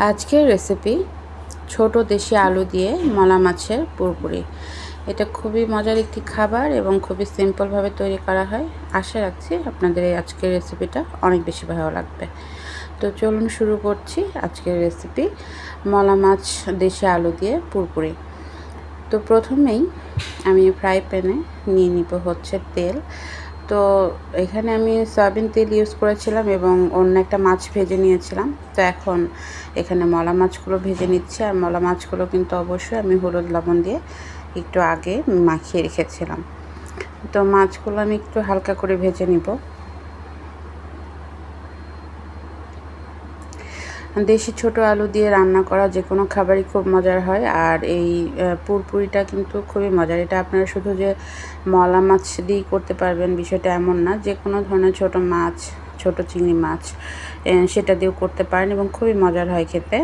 আজকের রেসিপি ছোট দেশি আলু দিয়ে মলা মাছের পুরপুরি। এটা খুবই মজার একটি খাবার এবং খুবই সিম্পলভাবে তৈরি করা হয়। আশা রাখছি আপনাদের এই আজকের রেসিপিটা অনেক বেশি ভালো লাগবে। তো চলুন শুরু করছি আজকের রেসিপি, মলা মাছ দেশি আলু দিয়ে পুরপুরি। তো প্রথমেই আমি ফ্রাই প্যানে নিয়ে নিব হচ্ছে তেল। তো এখানে আমি সয়াবিন তেল ইউজ করেছিলাম এবং অন্য একটা মাছ ভেজে নিয়েছিলাম। তো এখন এখানে মলা মাছগুলো ভেজে নিচ্ছি। আর মলা মাছগুলো কিন্তু অবশ্যই আমি হলুদ লবণ দিয়ে একটু আগে মাখিয়ে রেখেছিলাম। তো মাছগুলো আমি একটু হালকা করে ভেজে নিব। দেশি ছোট আলু দিয়ে রান্না করা যে কোনো খাবারই খুব মজার হয়। আর এই পুরপুরিটা কিন্তু খুবই মজার। এটা আপনারা শুধু যে মলা মাছ দিয়েই করতে পারবেন বিষয়টা এমন না, যে কোনো ধরনের ছোট মাছ, ছোট চিংড়ি মাছ সেটা দিয়েও করতে পারেন এবং খুবই মজার হয় খেতে।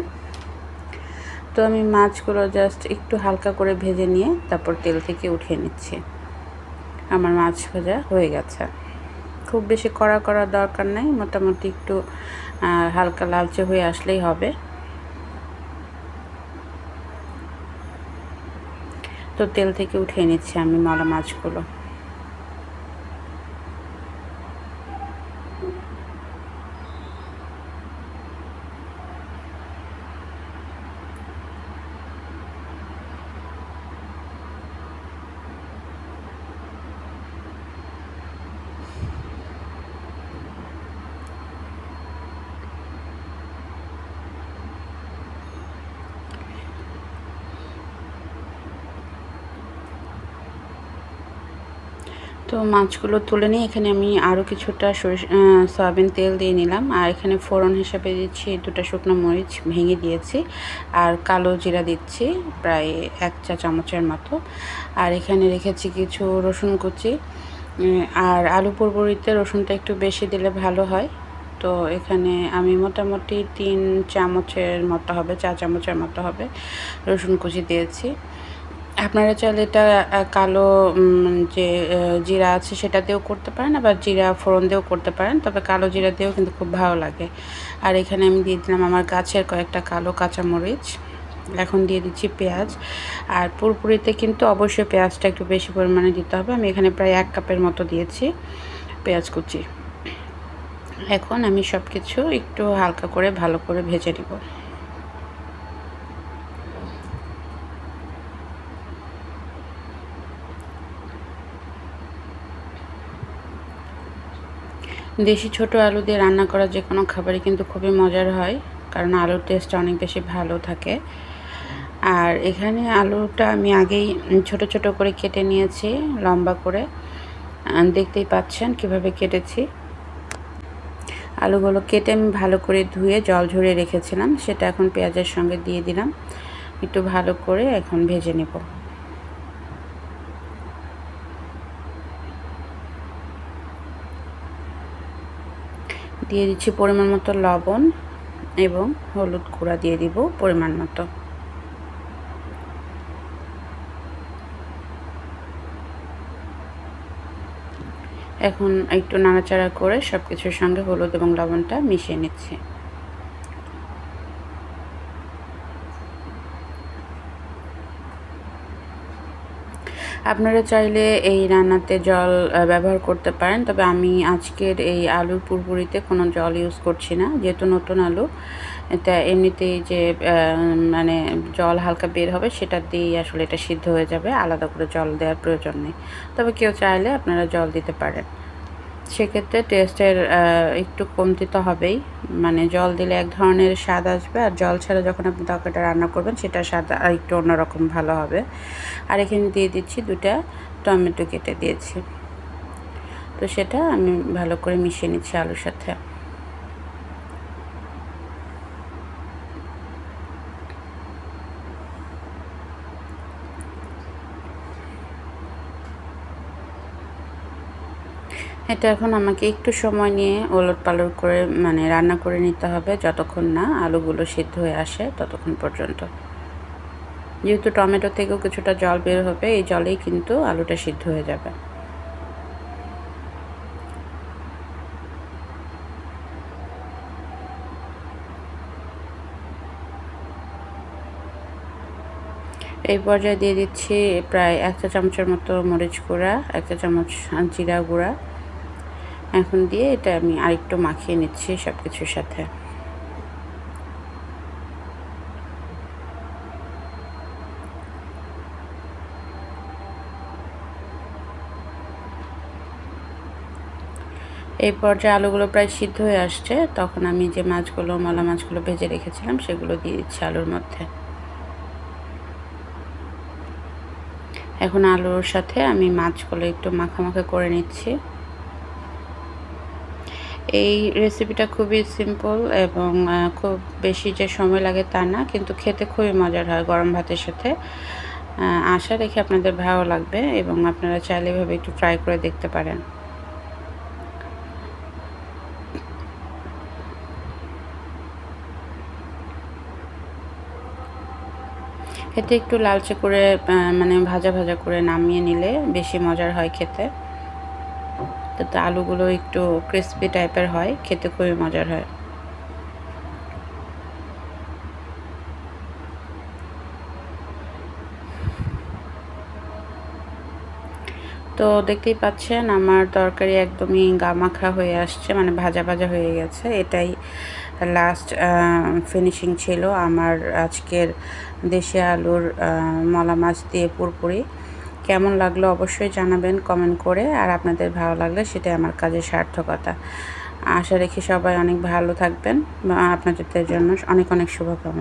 তো আমি মাছগুলো জাস্ট একটু হালকা করে ভেজে নিয়ে তারপর তেল থেকে উঠিয়ে নিচ্ছি। আমার মাছ ভাজা হয়ে গেছে। খুব বেশি কড়া করার দরকার নেই, মোটামুটি একটু হালকা লালচে হয়ে আসলেই হবে। তো তেল থেকে উঠিয়ে নিচ্ছি আমি মলা মাছগুলো। তো মাছগুলো তুলে নিয়ে এখানে আমি আরও কিছুটা সয়াবিন তেল দিয়ে নিলাম। আর এখানে ফোড়ন হিসাবে দিচ্ছি 2টা শুকনো মরিচ ভেঙে দিয়েছি, আর কালো জিরা দিচ্ছি প্রায় 1 চা চামচের মতো। আর এখানে রেখেছি কিছু রসুন কুচি। আর আলু পুরপুরিতে রসুনটা একটু বেশি দিলে ভালো হয়। তো এখানে আমি মোটামুটি 3 চামচের মতো হবে, 4 চামচের মতো হবে রসুন কুচি দিয়েছি। আপনারা চাইলে এটা কালো যে জিরা আছে সেটা দিয়েও করতে পারেন, আবার জিরা ফোড়ন দিয়েও করতে পারেন, তবে কালো জিরা দিয়েও কিন্তু খুব ভালো লাগে। আর এখানে আমি দিয়ে দিলাম আমার গাছের কয়েকটা কালো কাঁচামরিচ। এখন দিয়ে দিচ্ছি পেঁয়াজ। আর পুরপুরিতে কিন্তু অবশ্যই পেঁয়াজটা একটু বেশি পরিমাণে দিতে হবে। আমি এখানে প্রায় 1 কাপের মতো দিয়েছি পেঁয়াজ কুচি। এখন আমি সব কিছু একটু হালকা করে ভালো করে ভেজে নেব। দেশি ছোট আলু দিয়ে রান্না করা যে কোনো খাবারই কিন্তু খুবই মজার হয়, কারণ আলুর টেস্টটা অনেক বেশি ভালো থাকে। আর এখানে আলুটা আমি আগেই ছোট ছোট করে কেটে নিয়েছি, লম্বা করে। দেখতেই পাচ্ছেন কিভাবে কেটেছি। আলুগুলো কেটে আমি ভালো করে ধুয়ে জল ঝরিয়ে রেখেছিলাম, সেটা এখন পেঁয়াজের সঙ্গে দিয়ে দিলাম। একটু ভালো করে এখন ভেজে নেব। দিয়ে দিচ্ছি পরিমাণ মতো লবণ এবং হলুদ গুঁড়া দিয়ে দিব পরিমাণ মতো। এখন একটু নাড়াচাড়া করে সব কিছুর সঙ্গে হলুদ এবং লবণটা মিশিয়ে নিচ্ছি। আপনারা চাইলে এই রান্নাতে জল ব্যবহার করতে পারেন, তবে আমি আজকের এই আলুর পুরপুরিতে কোনো জল ইউজ করছি না, যেহেতু নতুন আলু। এটা এমনিতেই যে মানে জল হালকা বের হবে সেটা দিয়েই আসলে এটা সিদ্ধ হয়ে যাবে, আলাদা করে জল দেওয়ার প্রয়োজন নেই। তবে কেউ চাইলে আপনারা জল দিতে পারেন, সেক্ষেত্রে টেস্টের একটু কমতি তো হবেই। মানে জল দিলে এক ধরনের স্বাদ আসবে, আর জল ছাড়া যখন আপনি তরকারিটা রান্না করবেন সেটা স্বাদ একটু অন্যরকম ভালো হবে। আর এখানে দিয়ে দিচ্ছি 2টা টমেটো কেটে দিয়েছি। তো সেটা আমি ভালো করে মিশিয়ে নিচ্ছি আলুর সাথে। এটা এখন আমাকে একটু সময় নিয়ে ওলটপালট করে মানে রান্না করে নিতে হবে, যতক্ষণ না আলুগুলো সিদ্ধ হয়ে আসে ততক্ষণ পর্যন্ত। যেহেতু টমেটো থেকেও কিছুটা জল বের হবে, এই জলেই কিন্তু আলুটা সিদ্ধ হয়ে যাবে। এই পর্যায়ে দিয়ে দিচ্ছি প্রায় 1 চা চামচের মতো মরিচ গুঁড়া, 1 চা চামচ জিরা গুঁড়া। এখন দিয়ে এটা আমি আরেকটু মাখিয়ে নিচ্ছি সব কিছুর সাথে। এই পর্যায়ে আলুগুলো প্রায় সিদ্ধ হয়ে আসছে, তখন আমি যে মলা মাছগুলো ভেজে রেখেছিলাম সেগুলো দিয়ে দিচ্ছি আলুর মধ্যে। এখন আলুর সাথে আমি মাছগুলো একটু মাখা করে নিচ্ছি। এই রেসিপিটা খুবই সিম্পল এবং খুব বেশি যে সময় লাগে তা না, কিন্তু খেতে খুবই মজার হয় গরম ভাতের সাথে। আশা রেখে আপনাদের ভালো লাগবে এবং আপনারা চাইলে এভাবে একটু ট্রাই করে দেখতে পারেন। এতে একটু লালচে করে মানে ভাজা করে নামিয়ে নিলে বেশি মজার হয় খেতে। তাতে আলুগুলো একটু ক্রিস্পি টাইপের হয়, খেতে খুবই মজার হয়। তো দেখতেই পাচ্ছেন আমার তরকারি একদমই গামাখা হয়ে আসছে, মানে ভাজা হয়ে গেছে। এটাই লাস্ট ফিনিশিং ছিল আমার আজকের দেশি আলুর মলা মাছ দিয়ে পুরপুরি। কেমন লাগলো অবশ্যই জানাবেন কমেন্ট করে, আর আপনাদের ভালো লাগলে সেটাই আমার কাজের সার্থকতা। আশা রাখি সবাই অনেক ভালো থাকবেন। আপনাদের জন্য অনেক শুভকামনা।